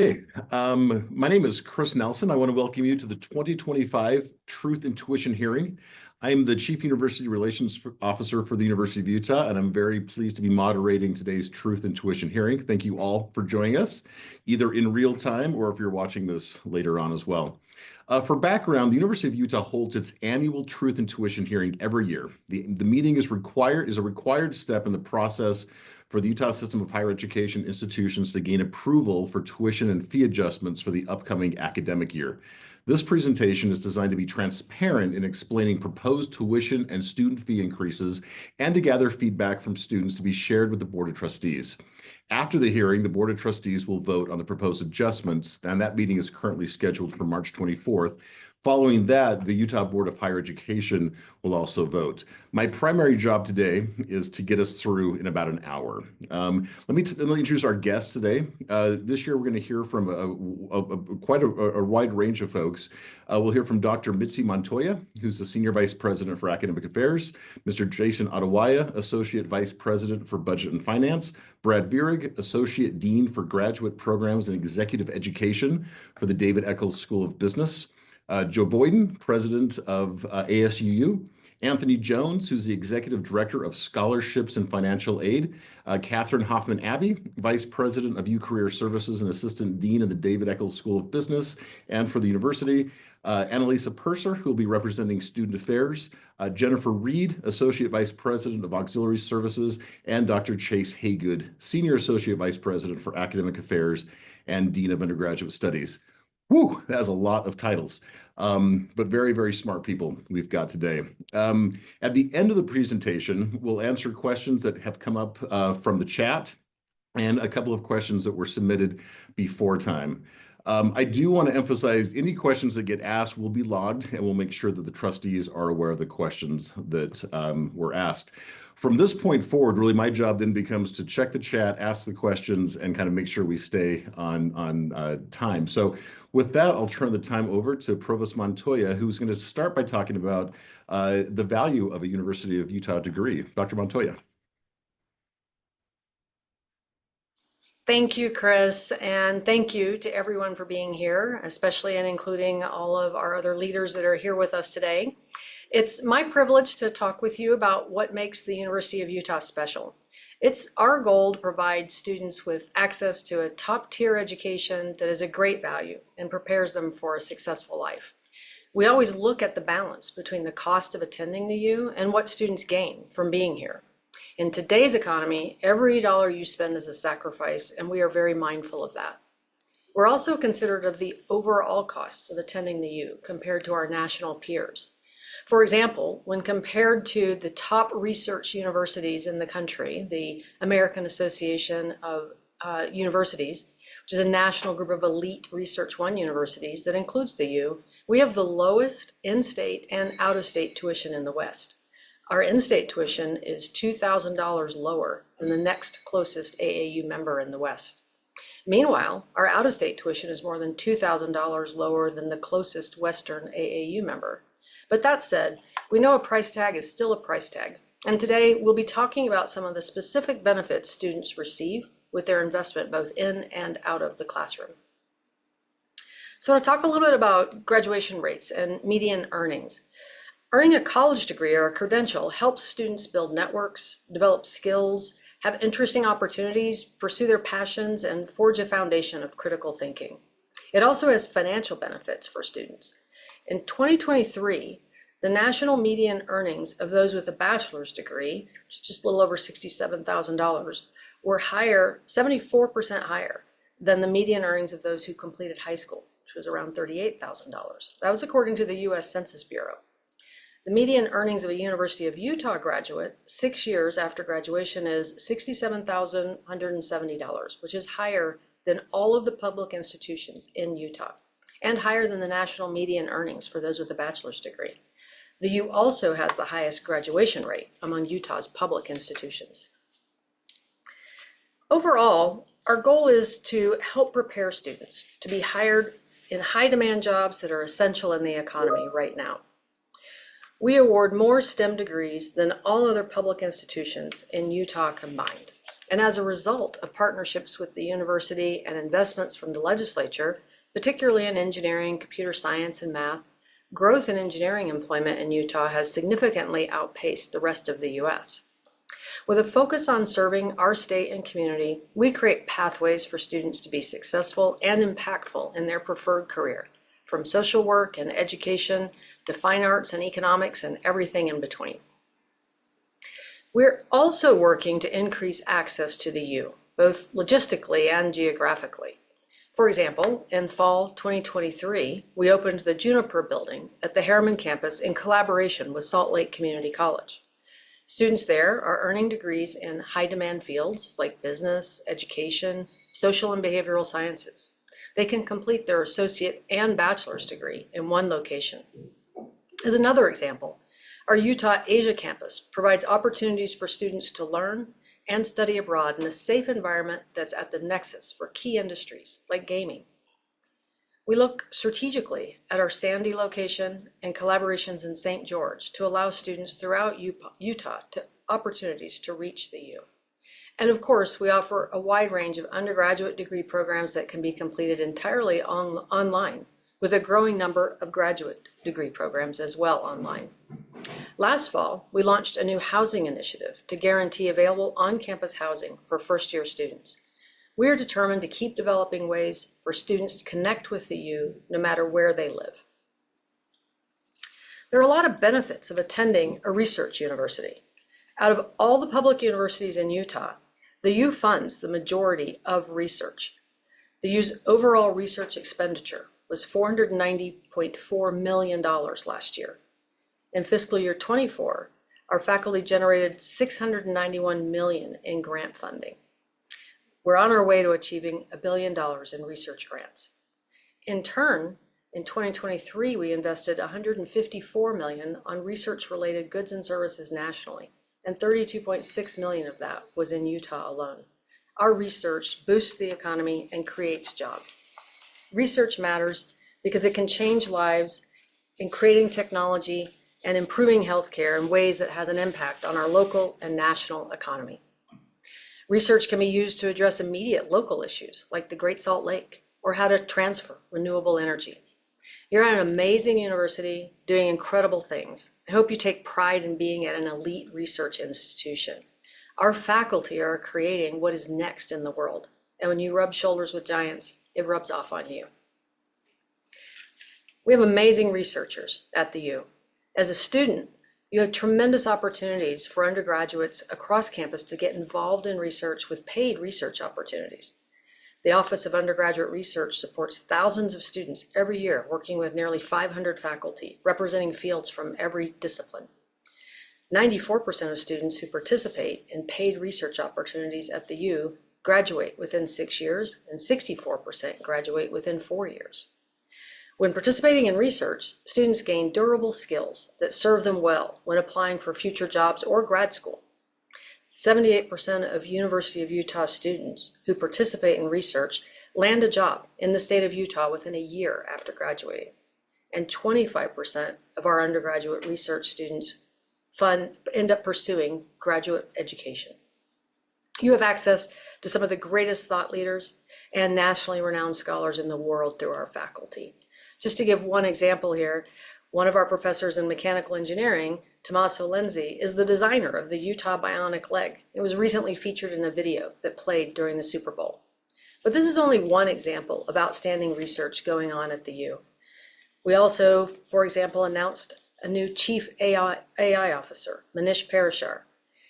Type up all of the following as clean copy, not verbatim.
Hey, my name is Chris Nelson. I want to welcome you to the 2025 Truth and Tuition hearing. I am the Chief University Relations Officer for the University of Utah, and I'm very pleased to be moderating today's Truth and Tuition hearing. Thank you all for joining us, either in real time or if you're watching this later on as well. For background, the University of Utah holds its annual Truth and Tuition hearing every year. The meeting is a required step in the process for the Utah System of Higher Education institutions to gain approval for tuition and fee adjustments for the upcoming academic year. This presentation is designed to be transparent in explaining proposed tuition and student fee increases and to gather feedback from students to be shared with the Board of Trustees. After the hearing, the Board of Trustees will vote on the proposed adjustments, and that meeting is currently scheduled for March 24th. Following that, the Utah Board of Higher Education will also vote. My primary job today is to get us through in about an hour. Let me introduce our guests today. This year, we're going to hear from quite a wide range of folks. We'll hear from Dr. Mitzi Montoya, who's the Senior Vice President for Academic Affairs, Mr. Jason Adewaya, Associate Vice President for Budget and Finance, Brad Vierig, Associate Dean for Graduate Programs and Executive Education for the David Eccles School of Business, Joe Boyden, President of ASUU, Anthony Jones, who's the Executive Director of Scholarships and Financial Aid, Catherine Hoffman-Abbey, Vice President of U-Career Services and Assistant Dean in the David Eccles School of Business and for the university, Annalisa Purser, who will be representing Student Affairs, Jennifer Reed, Associate Vice President of Auxiliary Services, and Dr. Chase Haygood, Senior Associate Vice President for Academic Affairs and Dean of Undergraduate Studies. Whew, that is a lot of titles, but very, very smart people we've got today. At the end of the presentation, we'll answer questions that have come up from the chat and a couple of questions that were submitted before time. I do want to emphasize any questions that get asked will be logged, and we'll make sure that the trustees are aware of the questions that were asked. From this point forward, really my job then becomes to check the chat, ask the questions, and kind of make sure we stay on time. So with that, I'll turn the time over to Provost Montoya, who's going to start by talking about the value of a University of Utah degree. Dr. Montoya. Thank you, Chris, and thank you to everyone for being here, especially and including all of our other leaders that are here with us today. It's my privilege to talk with you about what makes the University of Utah special. It's our goal to provide students with access to a top-tier education that is a great value and prepares them for a successful life. We always look at the balance between the cost of attending the U and what students gain from being here. In today's economy, every dollar you spend is a sacrifice, and we are very mindful of that. We're also considerate of the overall costs of attending the U compared to our national peers. For example, when compared to the top research universities in the country, the American Association of Universities, which is a national group of elite Research One universities that includes the U, we have the lowest in-state and out-of-state tuition in the West. Our in-state tuition is $2,000 lower than the next closest AAU member in the West. Meanwhile, our out-of-state tuition is more than $2,000 lower than the closest Western AAU member. But that said, we know a price tag is still a price tag. And today we'll be talking about some of the specific benefits students receive with their investment both in and out of the classroom. So to talk a little bit about graduation rates and median earnings. Earning a college degree or a credential helps students build networks, develop skills, have interesting opportunities, pursue their passions, and forge a foundation of critical thinking. It also has financial benefits for students. In 2023, the national median earnings of those with a bachelor's degree, which is just a little over $67,000, were higher, 74% higher than the median earnings of those who completed high school, which was around $38,000. That was according to the U.S. Census Bureau. The median earnings of a University of Utah graduate 6 years after graduation is $67,170, which is higher than all of the public institutions in Utah and higher than the national median earnings for those with a bachelor's degree. The U also has the highest graduation rate among Utah's public institutions. Overall, our goal is to help prepare students to be hired in high-demand jobs that are essential in the economy right now. We award more STEM degrees than all other public institutions in Utah combined. And as a result of partnerships with the university and investments from the legislature, particularly in engineering, computer science, and math, growth in engineering employment in Utah has significantly outpaced the rest of the U.S. With a focus on serving our state and community, we create pathways for students to be successful and impactful in their preferred career, from social work and education to fine arts and economics and everything in between. We're also working to increase access to the U, both logistically and geographically. For example, in fall 2023, we opened the Juniper Building at the Harriman campus in collaboration with Salt Lake Community College. Students there are earning degrees in high-demand fields like business, education, social and behavioral sciences. They can complete their associate and bachelor's degree in one location. As another example, our Utah Asia campus provides opportunities for students to learn and study abroad in a safe environment that's at the nexus for key industries like gaming. We look strategically at our Sandy location and collaborations in St. George to allow students throughout Utah to opportunities to reach the U. And of course, we offer a wide range of undergraduate degree programs that can be completed entirely online, with a growing number of graduate degree programs as well online. Last fall, we launched a new housing initiative to guarantee available on-campus housing for first-year students. We are determined to keep developing ways for students to connect with the U no matter where they live. There are a lot of benefits of attending a research university. Out of all the public universities in Utah, the U funds the majority of research. The U's overall research expenditure was $490.4 million last year. In fiscal year 24, our faculty generated $691 million in grant funding. We're on our way to achieving $1 billion in research grants. In turn, in 2023, we invested $154 million on research-related goods and services nationally, and $32.6 million of that was in Utah alone. Our research boosts the economy and creates jobs. Research matters because it can change lives in creating technology and improving healthcare in ways that has an impact on our local and national economy. Research can be used to address immediate local issues like the Great Salt Lake or how to transfer renewable energy. You're at an amazing university doing incredible things. I hope you take pride in being at an elite research institution. Our faculty are creating what is next in the world. And when you rub shoulders with giants, it rubs off on you. We have amazing researchers at the U. As a student, you have tremendous opportunities for undergraduates across campus to get involved in research with paid research opportunities. The Office of Undergraduate Research supports thousands of students every year, working with nearly 500 faculty, representing fields from every discipline. 94% of students who participate in paid research opportunities at the U graduate within 6 years, and 64% graduate within 4 years. When participating in research, students gain durable skills that serve them well when applying for future jobs or grad school. 78% of University of Utah students who participate in research land a job in the state of Utah within a year after graduating. And 25% of our undergraduate research students end up pursuing graduate education. You have access to some of the greatest thought leaders and nationally renowned scholars in the world through our faculty. Just to give one example here, one of our professors in mechanical engineering, Tommaso Lenzi, is the designer of the Utah Bionic Leg. It was recently featured in a video that played during the Super Bowl. But this is only one example of outstanding research going on at the U. We also, for example, announced a new Chief AI Officer, Manish Parashar.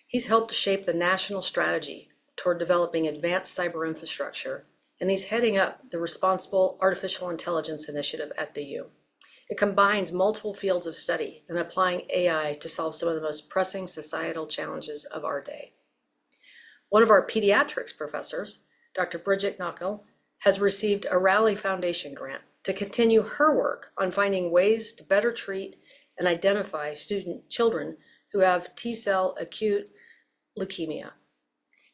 He's helped shape the national strategy toward developing advanced cyber infrastructure, and he's heading up the Responsible Artificial Intelligence Initiative at the U. It combines multiple fields of study and applying AI to solve some of the most pressing societal challenges of our day. One of our pediatrics professors, Dr. Bridget Knockel, has received a Raleigh Foundation grant to continue her work on finding ways to better treat and identify children who have T-cell acute leukemia.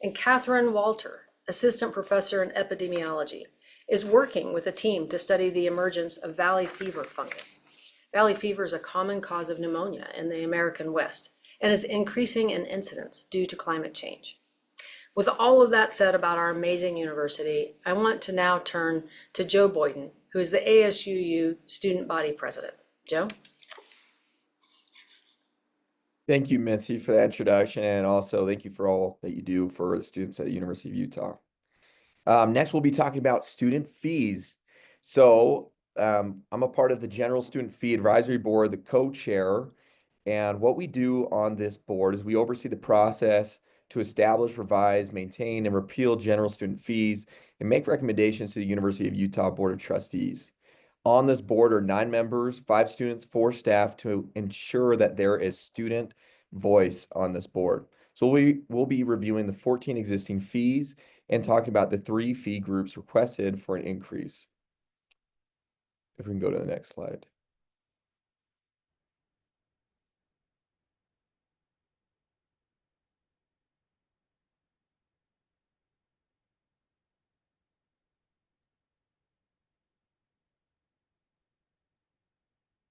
And Catherine Walter, assistant professor in epidemiology, is working with a team to study the emergence of valley fever fungus. Valley fever is a common cause of pneumonia in the American West and is increasing in incidence due to climate change. With all of that said about our amazing university, I want to now turn to Joe Boyden, who is the ASUU Student Body President. Joe? Thank you, Mitzi, for that introduction, and also thank you for all that you do for the students at the University of Utah. Next, we'll be talking about student fees. So I'm a part of the General Student Fee Advisory Board, the co-chair, and what we do on this board is we oversee the process to establish, revise, maintain, and repeal general student fees and make recommendations to the University of Utah Board of Trustees. On this board are 9 members, 5 students, 4 staff to ensure that there is student voice on this board. So we'll be reviewing the 14 existing fees and talking about the 3 fee groups requested for an increase. If we can go to the next slide.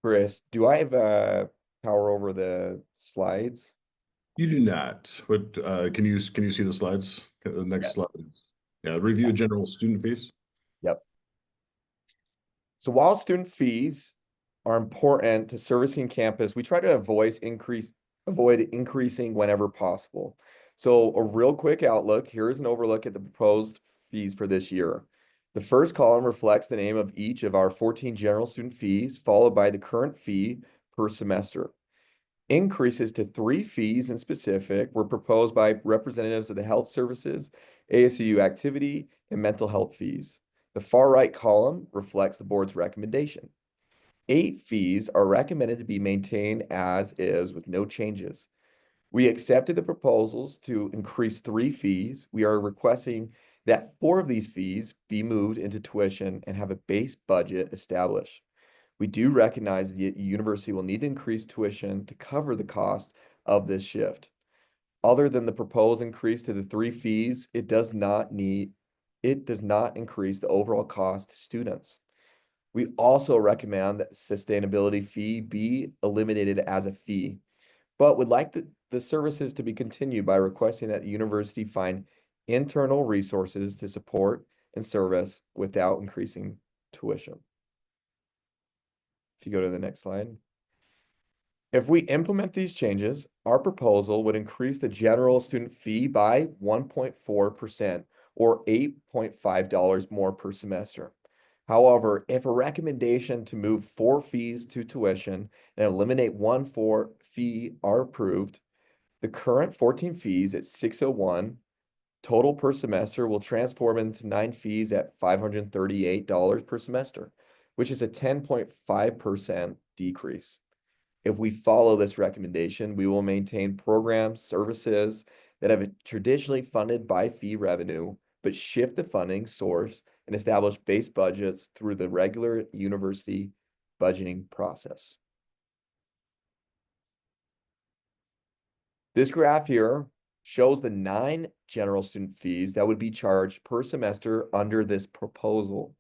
Chris, do I have power over the slides? You do not. But can you see the slides? The next Yes. slide. Yeah, review general student fees. Yep. So while student fees are important to servicing campus, we try to avoid increasing whenever possible. So a real quick outlook, here is an overlook at the proposed fees for this year. The first column reflects the name of each of our 14 general student fees, followed by the current fee per semester. Increases to 3 fees in specific were proposed by representatives of the health services, ASU activity, and mental health fees. The far right column reflects the board's recommendation. 8 fees are recommended to be maintained as is with no changes. We accepted the proposals to increase 3 fees. We are requesting that 4 of these fees be moved into tuition and have a base budget established. We do recognize the university will need to increase tuition to cover the cost of this shift. Other than the proposed increase to the 3 fees, it does not increase the overall cost to students. We also recommend that sustainability fee be eliminated as a fee, but would like the services to be continued by requesting that the university find internal resources to support and service without increasing tuition. If you go to the next slide. If we implement these changes, our proposal would increase the general student fee by 1.4% or $8.5 more per semester. However, if a recommendation to move 4 fees to tuition and eliminate 1 fee are approved, the current 14 fees at 601 total per semester will transform into 9 fees at $538 per semester, which is a 10.5% decrease. If we follow this recommendation, we will maintain programs, services that have been traditionally funded by fee revenue, but shift the funding source and establish base budgets through the regular university budgeting process. This graph here shows the 9 general student fees that would be charged per semester under this proposal,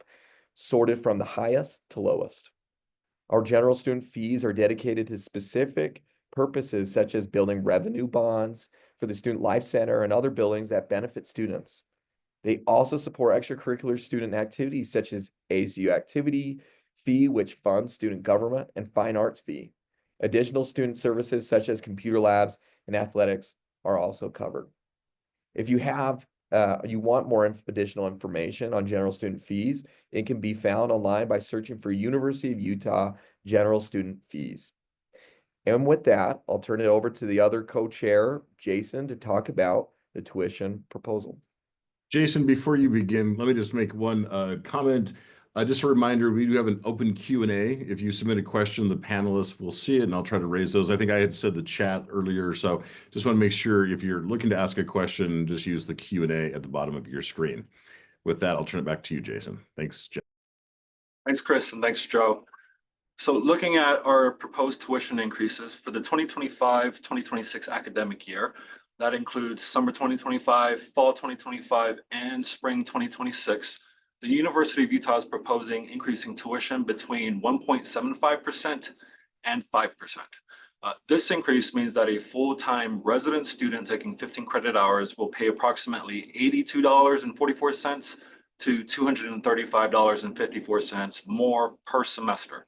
sorted from the highest to lowest. Our general student fees are dedicated to specific purposes such as building revenue bonds for the Student Life Center and other buildings that benefit students. They also support extracurricular student activities such as ASU activity fee, which funds student government, and fine arts fee. Additional student services such as computer labs and athletics are also covered. If you want more additional information on general student fees, it can be found online by searching for University of Utah general student fees. And with that, I'll turn it over to the other co-chair, Jason, to talk about the tuition proposal. Jason, before you begin, let me just make one comment. Just a reminder, we do have an open Q&A. If you submit a question, the panelists will see it, and I'll try to raise those. I think I had said the chat earlier, so just want to make sure if you're looking to ask a question, just use the Q&A at the bottom of your screen. With that, I'll turn it back to you, Jason. Thanks, Jeff. Thanks, Chris, and thanks, Joe. So looking at our proposed tuition increases for the 2025-2026 academic year, that includes summer 2025, fall 2025, and spring 2026, the University of Utah is proposing increasing tuition between 1.75% and 5%. This increase means that a full-time resident student taking 15 credit hours will pay approximately $82.44 to $235.54 more per semester.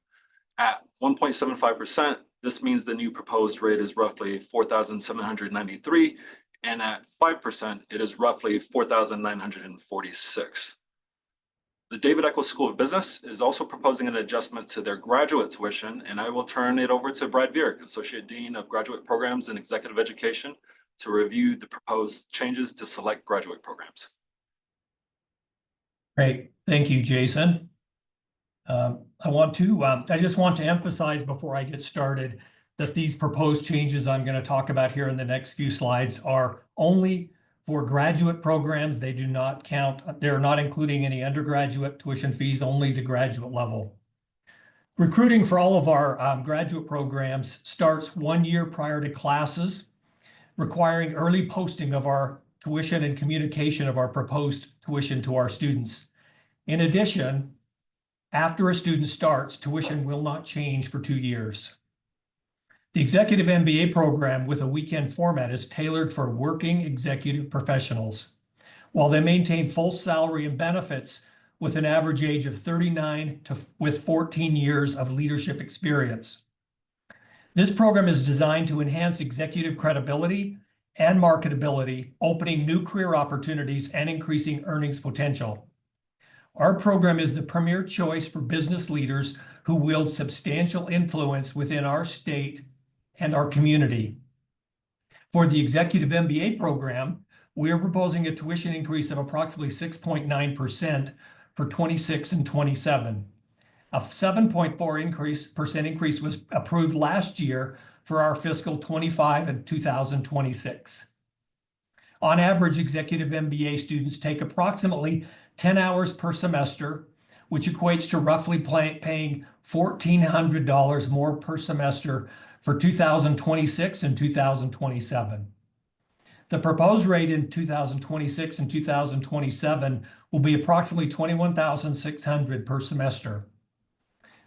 At 1.75%, this means the new proposed rate is roughly $4,793, and at 5%, it is roughly $4,946. The David Eccles School of Business is also proposing an adjustment to their graduate tuition, and I will turn it over to Brad Vierk, Associate Dean of Graduate Programs and Executive Education, to review the proposed changes to select graduate programs. Great, thank you, Jason. I just want to emphasize before I get started that these proposed changes I'm going to talk about here in the next few slides are only for graduate programs. They do not count, they're not including any undergraduate tuition fees, only the graduate level. Recruiting for all of our graduate programs starts 1 year prior to classes, requiring early posting of our tuition and communication of our proposed tuition to our students. In addition, after a student starts, tuition will not change for 2 years. The Executive MBA program with a weekend format is tailored for working executive professionals, while they maintain full salary and benefits with an average age of 39 with 14 years of leadership experience. This program is designed to enhance executive credibility and marketability, opening new career opportunities and increasing earnings potential. Our program is the premier choice for business leaders who wield substantial influence within our state and our community. For the Executive MBA program, we are proposing a tuition increase of approximately 6.9% for 26 and 27. A 7.4% increase was approved last year for our fiscal 25 and 2026. On average, Executive MBA students take approximately 10 hours per semester, which equates to roughly paying $1,400 more per semester for 2026 and 2027. The proposed rate in 2026 and 2027 will be approximately $21,600 per semester.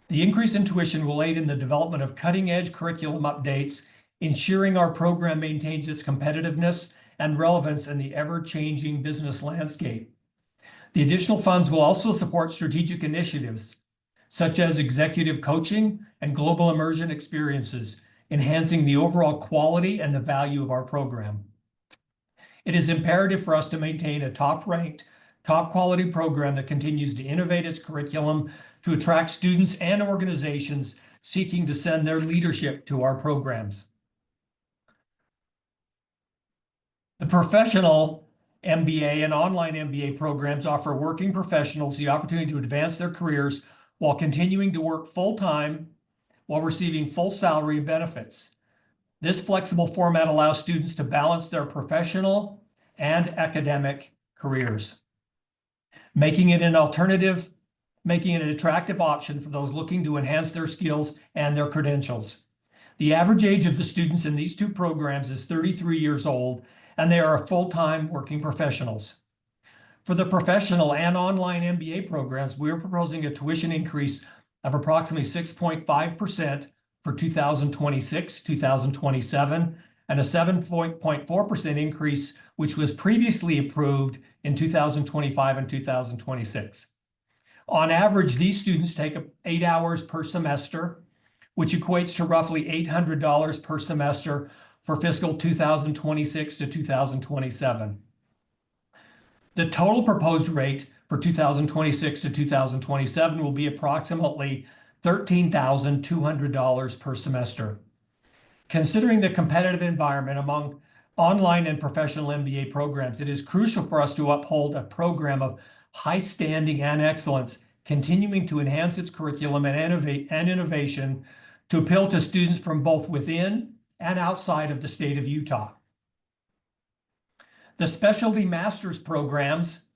The increase in tuition will aid in the development of cutting-edge curriculum updates, ensuring our program maintains its competitiveness and relevance in the ever-changing business landscape. The additional funds will also support strategic initiatives, such as executive coaching and global immersion experiences, enhancing the overall quality and the value of our program. It is imperative for us to maintain a top-ranked, top-quality program that continues to innovate its curriculum to attract students and organizations seeking to send their leadership to our programs. The professional MBA and online MBA programs offer working professionals the opportunity to advance their careers while continuing to work full-time while receiving full salary and benefits. This flexible format allows students to balance their professional and academic careers, making it an attractive option for those looking to enhance their skills and their credentials. The average age of the students in these two programs is 33 years old, and they are full-time working professionals. For the professional and online MBA programs, we are proposing a tuition increase of approximately 6.5% for 2026, 2027, and a 7.4% increase, which was previously approved in 2025 and 2026. On average, these students take 8 hours per semester, which equates to roughly $800 per semester for fiscal 2026 to 2027. The total proposed rate for 2026 to 2027 will be approximately $13,200 per semester. Considering the competitive environment among online and professional MBA programs, it is crucial for us to uphold a program of high standing and excellence, continuing to enhance its curriculum and innovation to appeal to students from both within and outside of the state of Utah. The specialty master's programs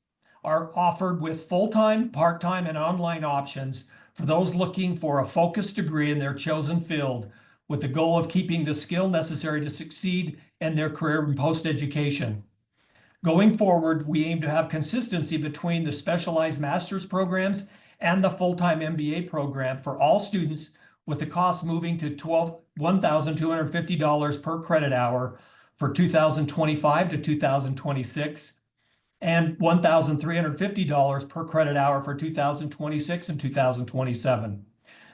are offered with full-time, part-time, and online options for those looking for a focused degree in their chosen field, with the goal of keeping the skill necessary to succeed in their career and post-education. Going forward, we aim to have consistency between the specialized master's programs and the full-time MBA program for all students with the cost moving to $1,250 per credit hour for 2025 to 2026, and $1,350 per credit hour for 2026 and 2027.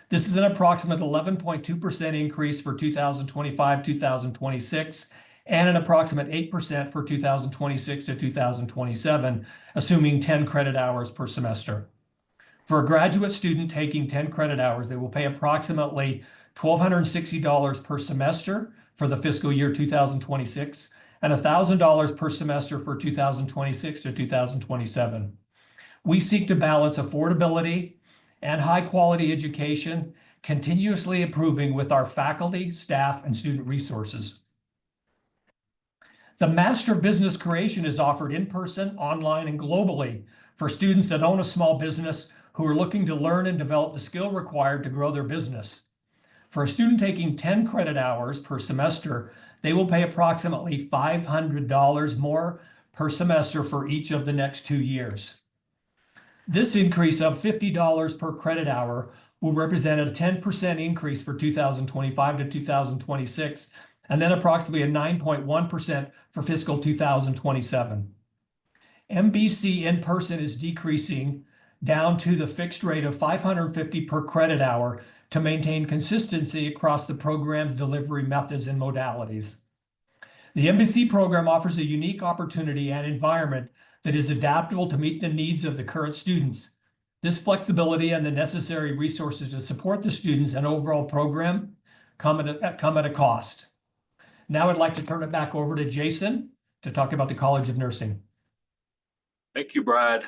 This is an approximate 11.2% increase for 2025, 2026, and an approximate 8% for 2026 to 2027, assuming 10 credit hours per semester. For a graduate student taking 10 credit hours, they will pay approximately $1,260 per semester for the fiscal year 2026 and $1,000 per semester for 2026 to 2027. We seek to balance affordability and high-quality education, continuously improving with our faculty, staff, and student resources. The Master of Business Creation is offered in person, online, and globally for students that own a small business who are looking to learn and develop the skill required to grow their business. For a student taking 10 credit hours per semester, they will pay approximately $500 more per semester for each of the next 2 years. This increase of $50 per credit hour will represent a 10% increase for 2025 to 2026, and then approximately a 9.1% for fiscal 2027. MBC in person is decreasing down to the fixed rate of $550 per credit hour to maintain consistency across the program's delivery methods and modalities. The MBC program offers a unique opportunity and environment that is adaptable to meet the needs of the current students. This flexibility and the necessary resources to support the students and overall program come at a cost. Now I'd like to turn it back over to Jason to talk about the College of Nursing. Thank you, Brad.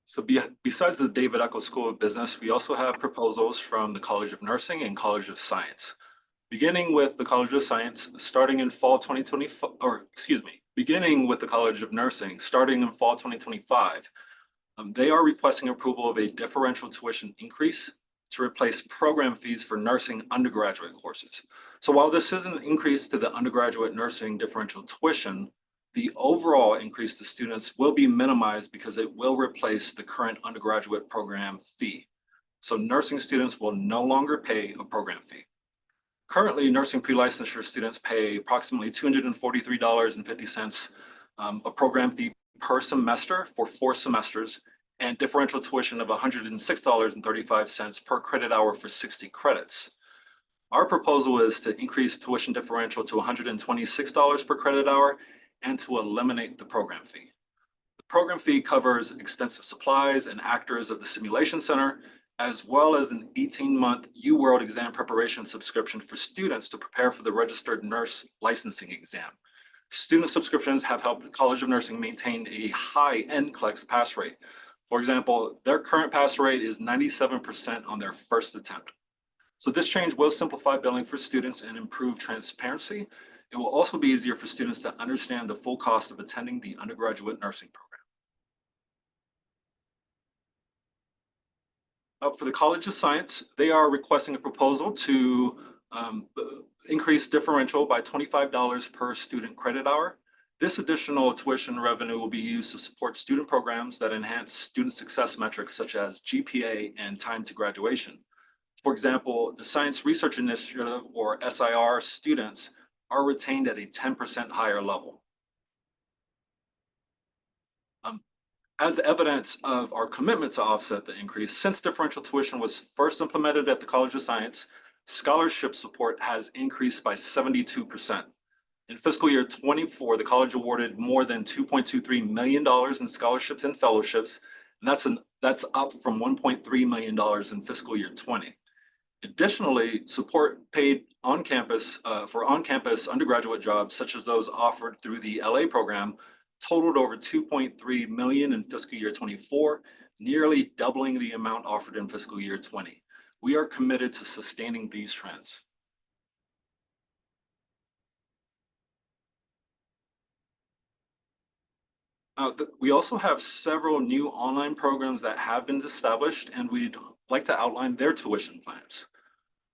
So besides the David Eccles School of Business, we also have proposals from the College of Nursing and College of Science. Beginning with the College of Science, starting in fall 2025, beginning with the College of Nursing, starting in fall 2025, they are requesting approval of a differential tuition increase to replace program fees for nursing undergraduate courses. So while this is an increase to the undergraduate nursing differential tuition, the overall increase to students will be minimized because it will replace the current undergraduate program fee. So nursing students will no longer pay a program fee. Currently, nursing pre-licensure students pay approximately $243.50 a program fee per semester for 4 semesters, and differential tuition of $106.35 per credit hour for 60 credits. Our proposal is to increase tuition differential to $126 per credit hour and to eliminate the program fee. The program fee covers extensive supplies and actors of the Simulation Center, as well as an 18-month UWorld exam preparation subscription for students to prepare for the registered nurse licensing exam. Student subscriptions have helped the College of Nursing maintain a high NCLEX pass rate. For example, their current pass rate is 97% on their first attempt. So this change will simplify billing for students and improve transparency. It will also be easier for students to understand the full cost of attending the undergraduate nursing program. For the College of Science, they are requesting a proposal to increase differential by $25 per student credit hour. This additional tuition revenue will be used to support student programs that enhance student success metrics such as GPA and time to graduation. For example, the Science Research Initiative, or SIR, students are retained at a 10% higher level. As evidence of our commitment to offset the increase, since differential tuition was first implemented at the College of Science, scholarship support has increased by 72%. In fiscal year 24, the college awarded more than $2.23 million in scholarships and fellowships, and that's up from $1.3 million in fiscal year 20. Additionally, support paid on campus for on-campus undergraduate jobs, such as those offered through the LA program, totaled over $2.3 million in fiscal year 24, nearly doubling the amount offered in fiscal year 20. We are committed to sustaining these trends. We also have several new online programs that have been established, and we'd like to outline their tuition plans.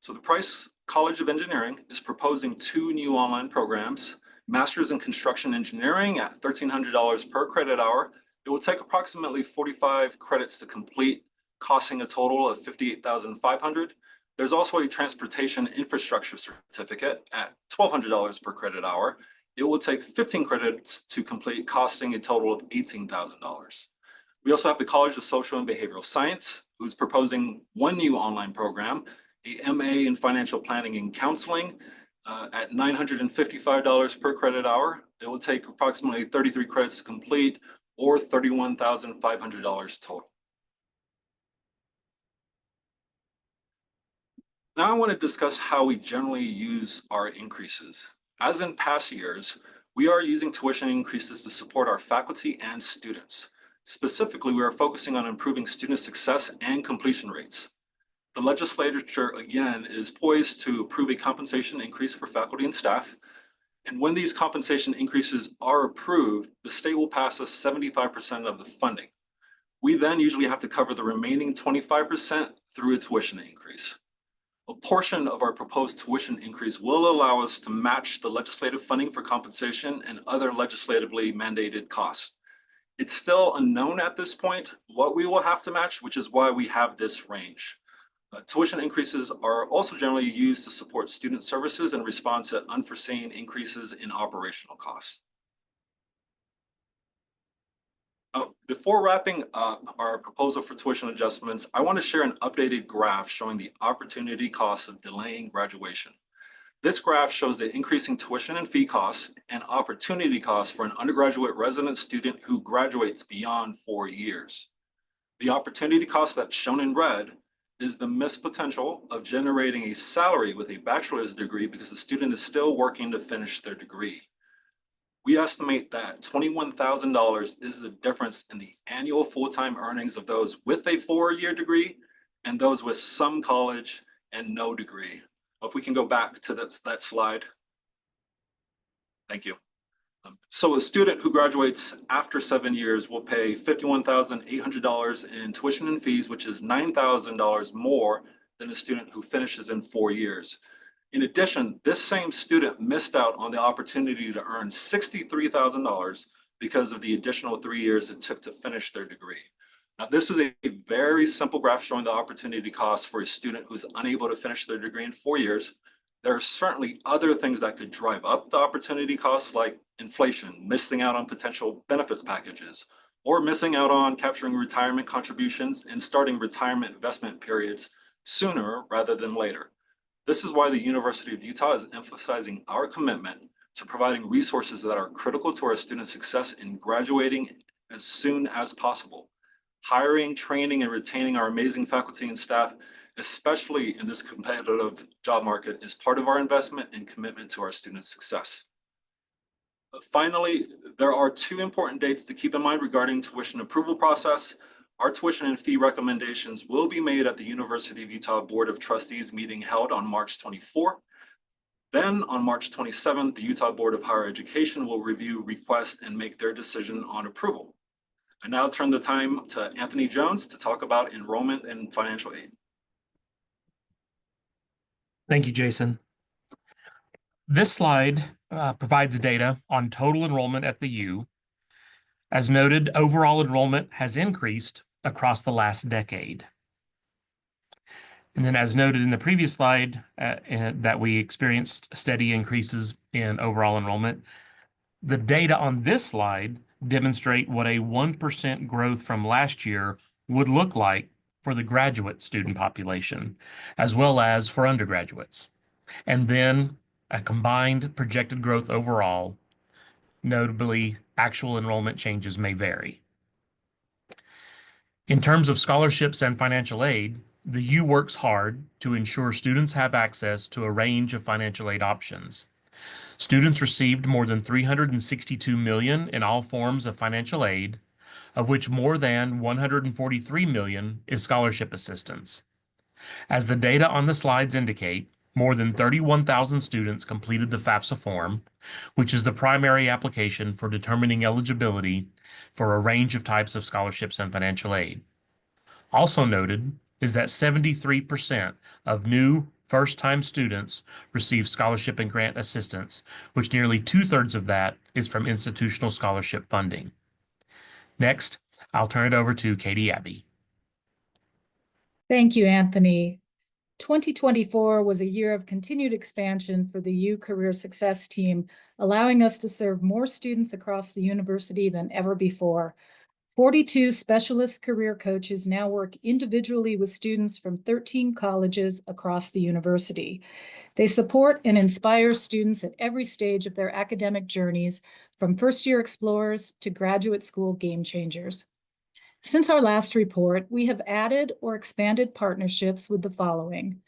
So the Price College of Engineering is proposing 2 new online programs: Master's in Construction Engineering at $1,300 per credit hour. It will take approximately 45 credits to complete, costing a total of $58,500. There's also a transportation infrastructure certificate at $1,200 per credit hour. It will take 15 credits to complete, costing a total of $18,000. We also have the College of Social and Behavioral Science, who's proposing one new online program, a MA in Financial Planning and Counseling, at $955 per credit hour. It will take approximately 33 credits to complete, or $31,500 total. Now I want to discuss how we generally use our increases. As in past years, we are using tuition increases to support our faculty and students. Specifically, we are focusing on improving student success and completion rates. The legislature, again, is poised to approve a compensation increase for faculty and staff. And when these compensation increases are approved, the state will pass us 75% of the funding. We then usually have to cover the remaining 25% through a tuition increase. A portion of our proposed tuition increase will allow us to match the legislative funding for compensation and other legislatively mandated costs. It's still unknown at this point what we will have to match, which is why we have this range. Tuition increases are also generally used to support student services and respond to unforeseen increases in operational costs. Before wrapping up our proposal for tuition adjustments, I want to share an updated graph showing the opportunity costs of delaying graduation. This graph shows the increasing tuition and fee costs and opportunity costs for an undergraduate resident student who graduates beyond 4 years. The opportunity cost that's shown in red is the missed potential of generating a salary with a bachelor's degree because the student is still working to finish their degree. We estimate that $21,000 is the difference in the annual full-time earnings of those with a 4-year degree and those with some college and no degree. If we can go back to that slide. Thank you. So a student who graduates after 7 years will pay $51,800 in tuition and fees, which is $9,000 more than a student who finishes in 4 years. In addition, this same student missed out on the opportunity to earn $63,000 because of the additional 3 years it took to finish their degree. Now, this is a very simple graph showing the opportunity costs for a student who is unable to finish their degree in 4 years. There are certainly other things that could drive up the opportunity costs, like inflation, missing out on potential benefits packages, or missing out on capturing retirement contributions and starting retirement investment periods sooner rather than later. This is why the University of Utah is emphasizing our commitment to providing resources that are critical to our student success in graduating as soon as possible. Hiring, training, and retaining our amazing faculty and staff, especially in this competitive job market, is part of our investment and commitment to our students' success. Finally, there are 2 important dates to keep in mind regarding tuition approval process. Our tuition and fee recommendations will be made at the University of Utah Board of Trustees meeting held on March 24. Then on March 27th, the Utah Board of Higher Education will review requests and make their decision on approval. I now turn the time to Anthony Jones to talk about enrollment and financial aid. Thank you, Jason. This slide provides data on total enrollment at the U. As noted, overall enrollment has increased across the last decade. And then as noted in the previous slide, that we experienced steady increases in overall enrollment, the data on this slide demonstrate what a 1% growth from last year would look like for the graduate student population, as well as for undergraduates. And then a combined projected growth overall. Notably, actual enrollment changes may vary. In terms of scholarships and financial aid, the U works hard to ensure students have access to a range of financial aid options. Students received more than $362 million in all forms of financial aid, of which more than $143 million is scholarship assistance. As the data on the slides indicate, more than 31,000 students completed the FAFSA form, which is the primary application for determining eligibility for a range of types of scholarships and financial aid. Also noted is that 73% of new first-time students receive scholarship and grant assistance, which nearly 2/3 of that is from institutional scholarship funding. Next, I'll turn it over to Katie Abbey. Thank you, Anthony. 2024 was a year of continued expansion for the U Career Success team, allowing us to serve more students across the university than ever before. 42 specialist career coaches now work individually with students from 13 colleges across the university. They support and inspire students at every stage of their academic journeys, from first-year explorers to graduate school game changers. Since our last report, we have added or expanded partnerships with the following.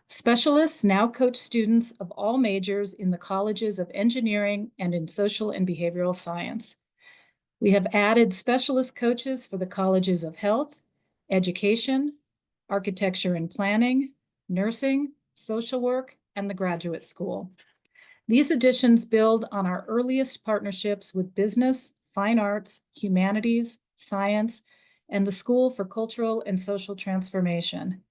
Specialists now coach students of all majors in the colleges of engineering and in social and behavioral science. We have added specialist coaches for the colleges of health, education, architecture and planning, nursing, social work, and the graduate school. These additions build on our earliest partnerships with business, fine arts, humanities, science, and the School for Cultural and Social Transformation.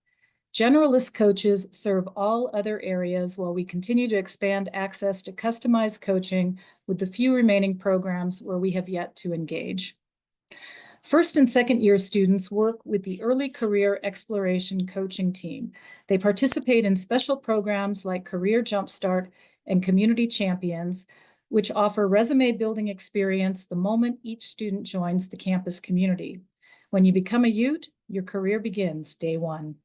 Generalist coaches serve all other areas while we continue to expand access to customized coaching with the few remaining programs where we have yet to engage. First and second year students work with the Early Career Exploration Coaching Team. They participate in special programs like Career Jumpstart and Community Champions, which offer resume building experience the moment each student joins the campus community. When you become a Ute, your career begins day one.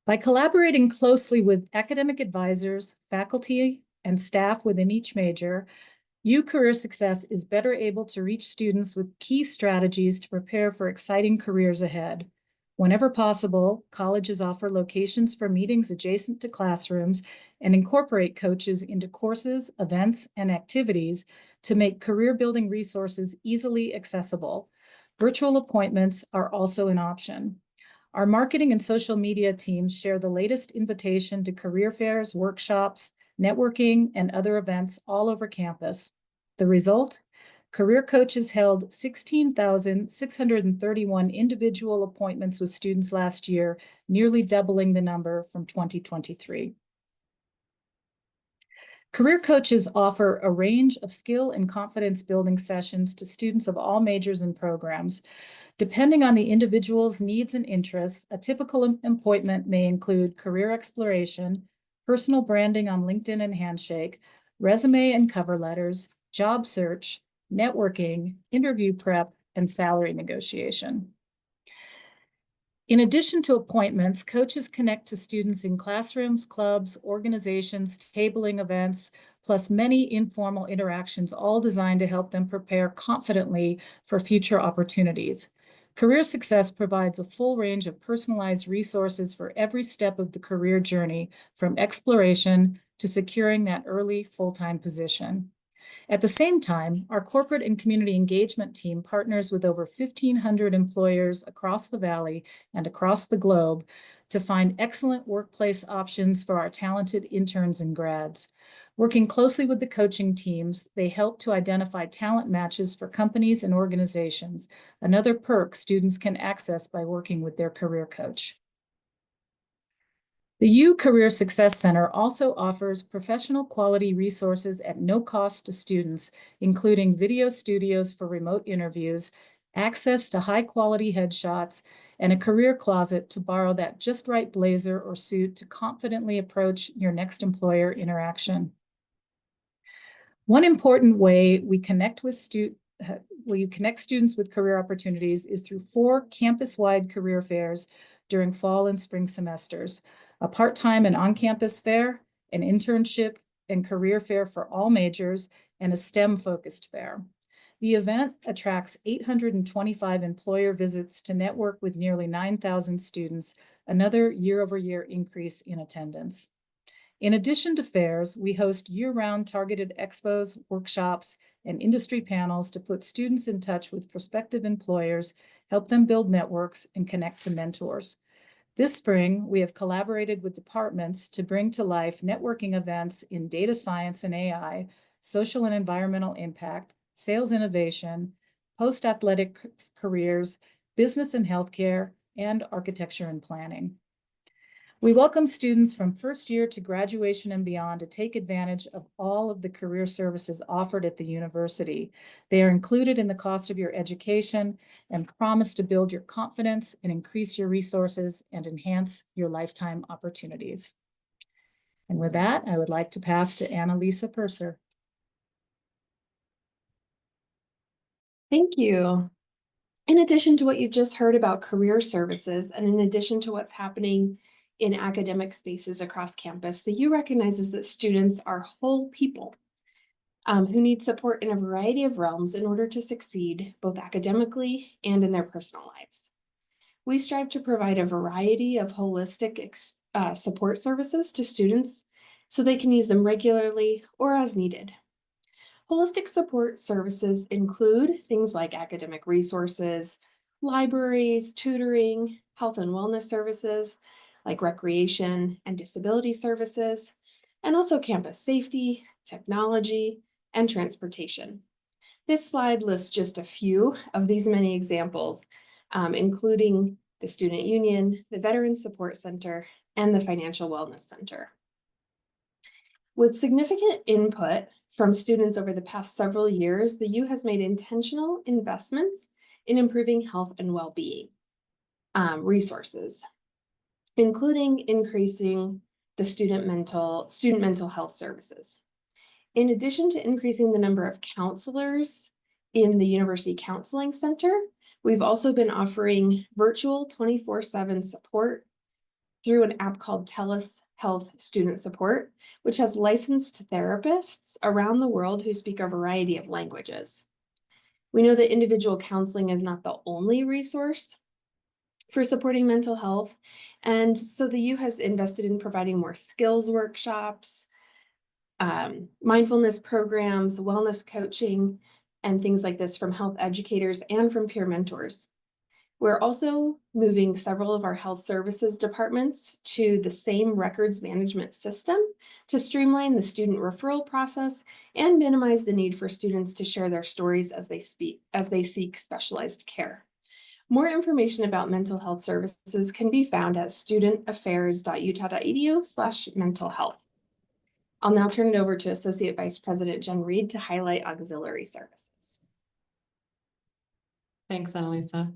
By collaborating closely with academic advisors, faculty, and staff within each major, U Career Success is better able to reach students with key strategies to prepare for exciting careers ahead. Whenever possible, colleges offer locations for meetings adjacent to classrooms and incorporate coaches into courses, events, and activities to make career-building resources easily accessible. Virtual appointments are also an option. Our marketing and social media teams share the latest invitation to career fairs, workshops, networking, and other events all over campus. The result? Career coaches held 16,631 individual appointments with students last year, nearly doubling the number from 2023. Career coaches offer a range of skill and confidence building sessions to students of all majors and programs. Depending on the individual's needs and interests, a typical appointment may include career exploration, personal branding on LinkedIn and Handshake, resume and cover letters, job search, networking, interview prep, and salary negotiation. In addition to appointments, coaches connect to students in classrooms, clubs, organizations, tabling events, plus many informal interactions, all designed to help them prepare confidently for future opportunities. Career Success provides a full range of personalized resources for every step of the career journey, from exploration to securing that early full-time position. At the same time, our corporate and community engagement team partners with over 1,500 employers across the Valley and across the globe to find excellent workplace options for our talented interns and grads. Working closely with the coaching teams, they help to identify talent matches for companies and organizations, another perk students can access by working with their career coach. The U Career Success Center also offers professional quality resources at no cost to students, including video studios for remote interviews, access to high-quality headshots, and a career closet to borrow that just right blazer or suit to confidently approach your next employer interaction. One important way we connect with students with career opportunities is through 4 campus-wide career fairs during fall and spring semesters: a part-time and on-campus fair, an internship and career fair for all majors, and a STEM-focused fair. The event attracts 825 employer visits to network with nearly 9,000 students, another year-over-year increase in attendance. In addition to fairs, we host year-round targeted expos, workshops, and industry panels to put students in touch with prospective employers, help them build networks, and connect to mentors. This spring, we have collaborated with departments to bring to life networking events in data science and AI, social and environmental impact, sales innovation, post-athletic careers, business and healthcare, and architecture and planning. We welcome students from first year to graduation and beyond to take advantage of all of the career services offered at the university. They are included in the cost of your education and promise to build your confidence and increase your resources and enhance your lifetime opportunities. And with that, I would like to pass to Annalisa Purser. Thank you. In addition to what you just heard about career services, and in addition to what's happening in academic spaces across campus, the U recognizes that students are whole people who need support in a variety of realms in order to succeed both academically and in their personal lives. We strive to provide a variety of holistic support services to students so they can use them regularly or as needed. Holistic support services include things like academic resources, libraries, tutoring, health and wellness services, like recreation and disability services, and also campus safety, technology, and transportation. This slide lists just a few of these many examples, including the Student Union, the Veteran Support Center, and the Financial Wellness Center. With significant input from students over the past several years, the U has made intentional investments in improving health and well-being resources, including increasing the student mental health services. In addition to increasing the number of counselors in the University Counseling Center, we've also been offering virtual 24/7 support through an app called TELUS Health Student Support, which has licensed therapists around the world who speak a variety of languages. We know that individual counseling is not the only resource for supporting mental health, and so the U has invested in providing more skills workshops, mindfulness programs, wellness coaching, and things like this from health educators and from peer mentors. We're also moving several of our health services departments to the same records management system to streamline the student referral process and minimize the need for students to share their stories as they seek specialized care. More information about mental health services can be found at studentaffairs.utah.edu/mental health. I'll now turn it over to Associate Vice President Jen Reed to highlight auxiliary services. Thanks, Annalisa.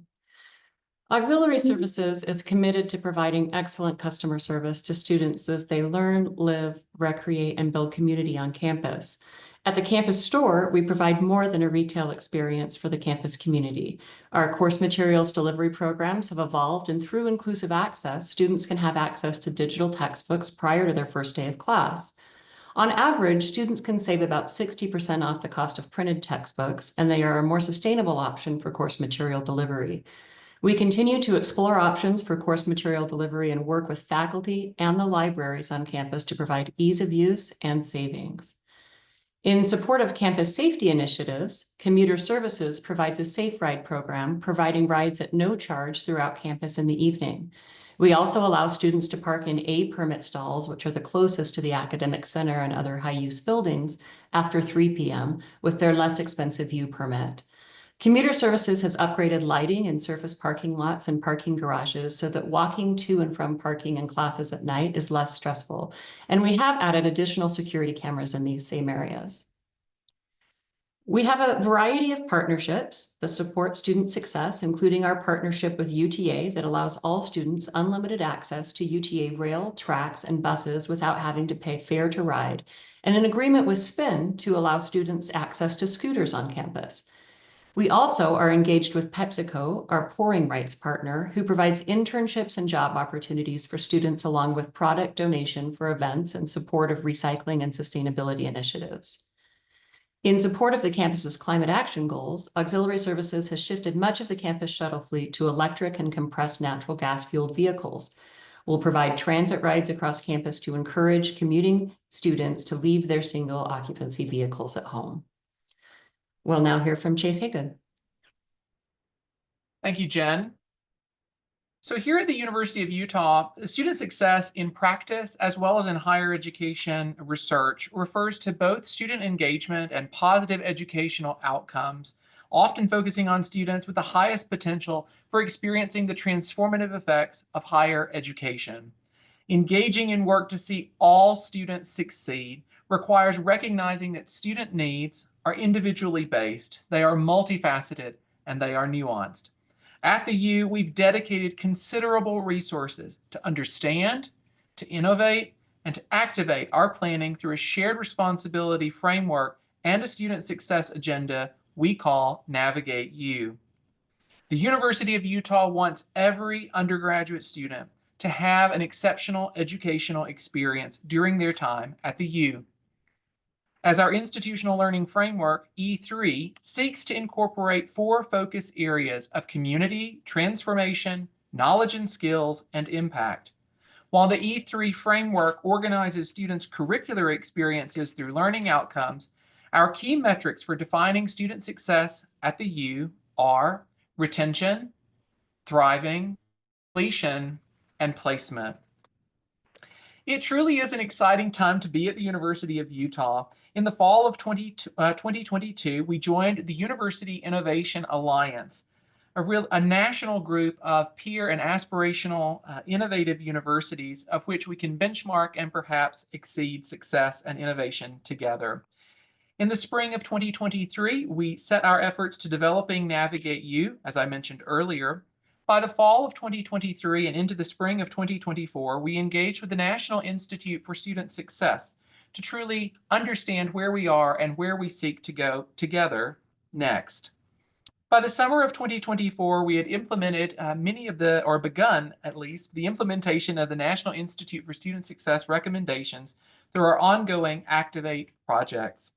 Auxiliary Services is committed to providing excellent customer service to students as they learn, live, recreate, and build community on campus. At the campus store, we provide more than a retail experience for the campus community. Our course materials delivery programs have evolved, and through inclusive access, students can have access to digital textbooks prior to their first day of class. On average, students can save about 60% off the cost of printed textbooks, and they are a more sustainable option for course material delivery. We continue to explore options for course material delivery and work with faculty and the libraries on campus to provide ease of use and savings. In support of campus safety initiatives, Commuter Services provides a Safe Ride program, providing rides at no charge throughout campus in the evening. We also allow students to park in A permit stalls, which are the closest to the academic center and other high-use buildings, after 3 p.m. with their less expensive U permit. Commuter Services has upgraded lighting in surface parking lots and parking garages so that walking to and from parking and classes at night is less stressful. And we have added additional security cameras in these same areas. We have a variety of partnerships that support student success, including our partnership with UTA that allows all students unlimited access to UTA rail, tracks, and buses without having to pay fare to ride, and an agreement with SPIN to allow students access to scooters on campus. We also are engaged with PepsiCo, our pouring rights partner, who provides internships and job opportunities for students along with product donation for events and support of recycling and sustainability initiatives. In support of the campus's climate action goals, Auxiliary Services has shifted much of the campus shuttle fleet to electric and compressed natural gas-fueled vehicles. We'll provide transit rides across campus to encourage commuting students to leave their single occupancy vehicles at home. We'll now hear from Chase Haygood. Thank you, Jen. So here at the University of Utah, student success in practice as well as in higher education research refers to both student engagement and positive educational outcomes, often focusing on students with the highest potential for experiencing the transformative effects of higher education. Engaging in work to see all students succeed requires recognizing that student needs are individually based, they are multifaceted, and they are nuanced. At the U, we've dedicated considerable resources to understand, to innovate, and to activate our planning through a shared responsibility framework and a student success agenda we call Navigate U. The University of Utah wants every undergraduate student to have an exceptional educational experience during their time at the U. As our institutional learning framework, E3, seeks to incorporate 4 focus areas of community, transformation, knowledge and skills, and impact. While the E3 framework organizes students' curricular experiences through learning outcomes, our key metrics for defining student success at the U are retention, thriving, completion, and placement. It truly is an exciting time to be at the University of Utah. In the fall of 2022, we joined the University Innovation Alliance, a national group of peer and aspirational innovative universities of which we can benchmark and perhaps exceed success and innovation together. In the spring of 2023, we set our efforts to developing Navigate U, as I mentioned earlier. By the fall of 2023 and into the spring of 2024, we engaged with the National Institute for Student Success to truly understand where we are and where we seek to go together next. By the summer of 2024, we had implemented begun at least, the implementation of the National Institute for Student Success recommendations through our ongoing Activate projects.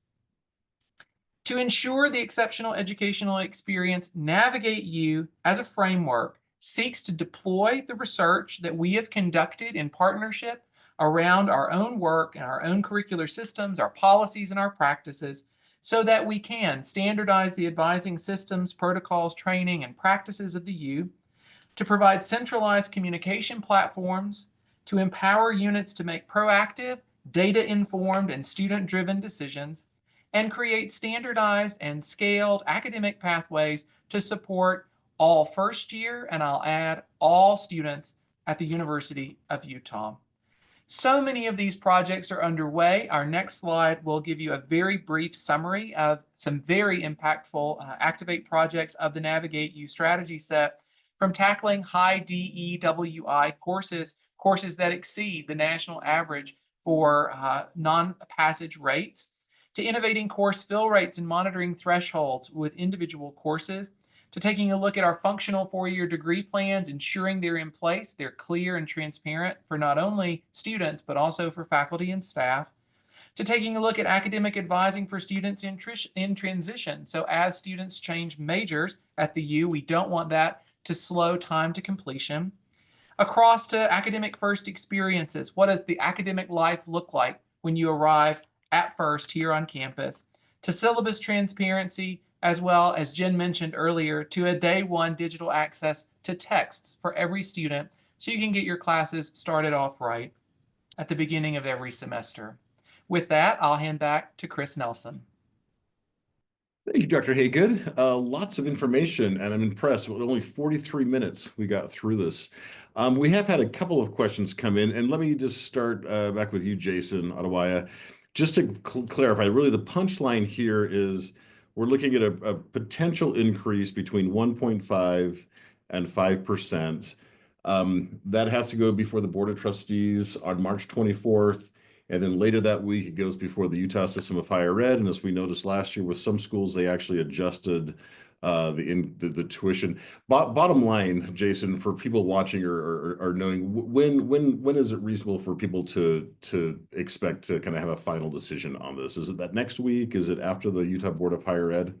To ensure the exceptional educational experience, Navigate U as a framework seeks to deploy the research that we have conducted in partnership around our own work and our own curricular systems, our policies, and our practices, so that we can standardize the advising systems, protocols, training, and practices of the U, to provide centralized communication platforms, to empower units to make proactive, data-informed, and student-driven decisions, and create standardized and scaled academic pathways to support all first year, and I'll add all students at the University of Utah. So many of these projects are underway. Our next slide will give you a very brief summary of some very impactful Activate projects of the Navigate U strategy set, from tackling high DEWI courses that exceed the national average for non-passage rates, to innovating course fill rates and monitoring thresholds with individual courses, to taking a look at our functional 4-year degree plans, ensuring they're in place, they're clear and transparent for not only students, but also for faculty and staff, to taking a look at academic advising for students in transition. So as students change majors at the U, we don't want that to slow time to completion. Across to academic first experiences. What does the academic life look like when you arrive at first here on campus? To syllabus transparency, as well as Jen mentioned earlier, to a day 1 digital access to texts for every student, so you can get your classes started off right at the beginning of every semester. With that, I'll hand back to Chris Nelson. Thank you, Dr. Haygood. Lots of information, and I'm impressed. With only 43 minutes, we got through this. We have had a couple of questions come in, and let me just start back with you, Jason Adewaya. Just to clarify, really the punchline here is we're looking at a potential increase between 1.5 and 5%. That has to go before the Board of Trustees on March 24th. And then later that week, it goes before the Utah System of Higher Ed. And as we noticed last year with some schools, they actually adjusted the tuition. Bottom line, Jason, for people watching or knowing, when is it reasonable for people to expect to kind of have a final decision on this? Is it that next week? Is it after the Utah Board of Higher Ed?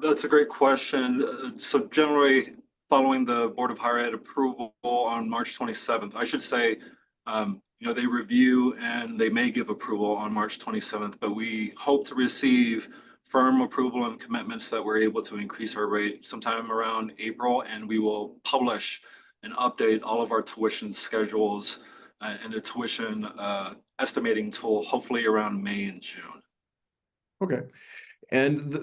That's a great question. So generally, following the Board of Higher Ed approval on March 27th, I should say, they review and they may give approval on March 27th, but we hope to receive firm approval and commitments that we're able to increase our rate sometime around April, and we will publish and update all of our tuition schedules and the tuition estimating tool, hopefully around May and June. Okay. And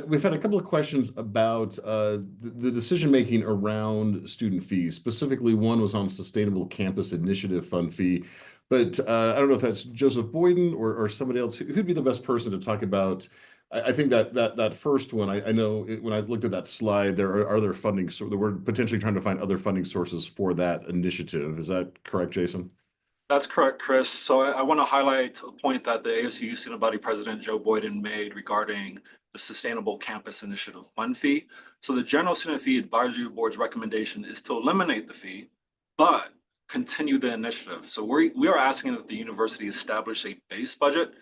we've had a couple of questions about the decision making around student fees. Specifically, one was on Sustainable Campus Initiative Fund fee. But I don't know if that's Joseph Boyden or somebody else. Who'd be the best person to talk about? I think that first one. I know when I looked at that slide, there are other funding. So we're potentially trying to find other funding sources for that initiative. Is that correct, Jason? That's correct, Chris. So I want to highlight a point that the ASU Student Body President Joe Boyden made regarding the Sustainable Campus Initiative Fund fee. So the General Student Fee Advisory Board's recommendation is to eliminate the fee, but continue the initiative. So we are asking that the university establish a base budget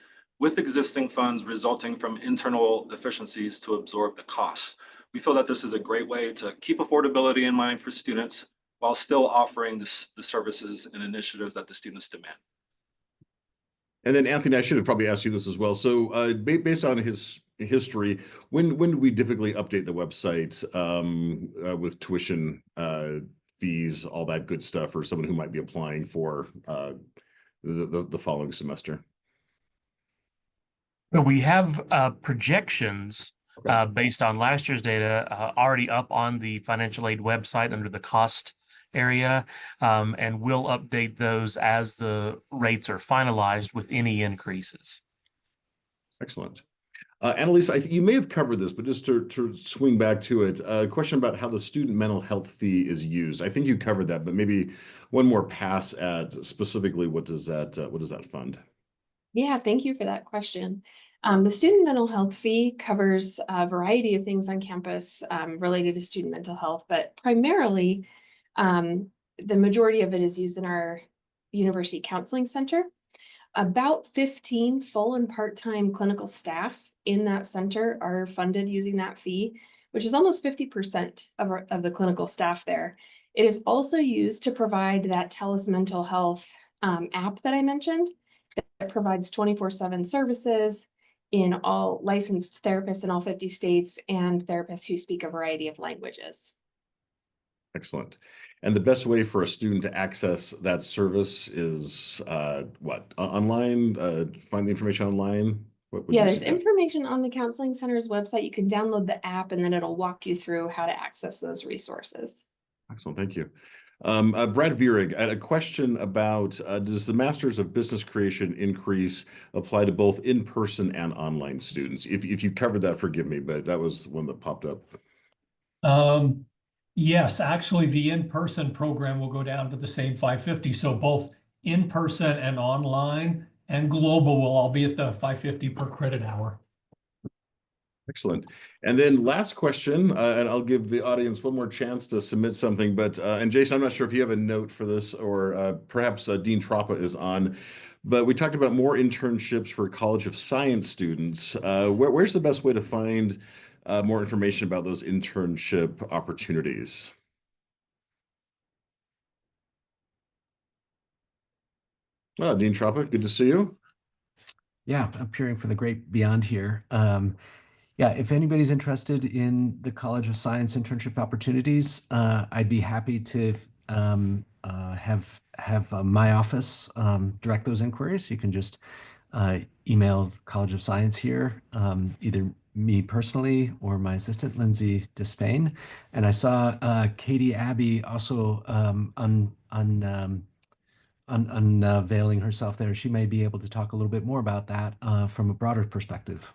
with existing funds resulting from internal efficiencies to absorb the costs. We feel that this is a great way to keep affordability in mind for students while still offering the services and initiatives that the students demand. And then Anthony, I should have probably asked you this as well. So based on his history, when do we typically update the website with tuition fees, all that good stuff for someone who might be applying for the following semester? But we have projections Okay. based on last year's data already up on the financial aid website under the cost area, and we'll update those as the rates are finalized with any increases. Excellent. Annalise, you may have covered this, but just to swing back to it, a question about how the student mental health fee is used. I think you covered that, but maybe one more pass at specifically what does that fund? Yeah, thank you for that question. The student mental health fee covers a variety of things on campus related to student mental health, but primarily the majority of it is used in our university counseling center. About 15 full and part-time clinical staff in that center are funded using that fee, which is almost 50% of the clinical staff there. It is also used to provide that TELUS mental health app that I mentioned that provides 24/7 services in all licensed therapists in all 50 states and therapists who speak a variety of languages. Excellent. And the best way for a student to access that service is what? Online? Find the information online? What would Yeah, you there's suggest? information on the Counseling Center's website. You can download the app and then it'll walk you through how to access those resources. Excellent, thank you. Brad Vierig, I had a question about does the Masters of Business Creation increase apply to both in-person and online students? If you covered that, forgive me, but that was one that popped up. Yes, actually, the in-person program will go down to the same 550. So both in-person and online and global will all be at the 550 per credit hour. Excellent. And then last question, and I'll give the audience one more chance to submit something, but, and Jason, I'm not sure if you have a note for this or perhaps Dean Troppa is on, but we talked about more internships for College of Science students. Where's the best way to find more information about those internship opportunities? Dean Troppa, good to see you. Yeah, I'm peering for the great beyond here. Yeah, if anybody's interested in the College of Science internship opportunities, I'd be happy to have my office direct those inquiries. You can just email College of Science here, either me personally or my assistant, Lindsay Despain. And I saw Katie Abbey also unveiling herself there. She may be able to talk a little bit more about that from a broader perspective.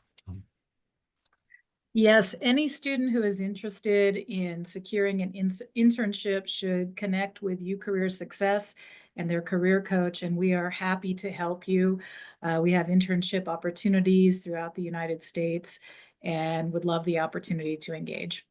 Yes, any student who is interested in securing an internship should connect with UCareer Success and their career coach, and we are happy to help you. We have internship opportunities throughout the United States and would love the opportunity to engage.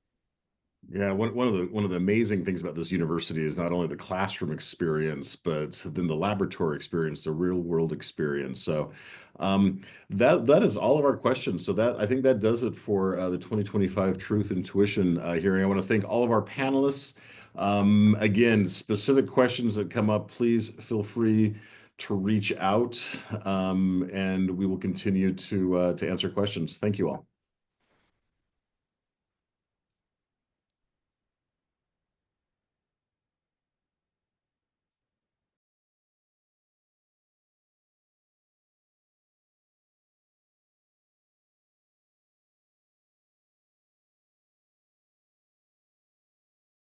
Yeah, one of the amazing things about this university is not only the classroom experience, but then the laboratory experience, the real world experience. So that is all of our questions. So that I think that does it for the 2025 Truth and Tuition hearing. I want to thank all of our panelists. Again, specific questions that come up, please feel free to reach out, and we will continue to answer questions. Thank you all.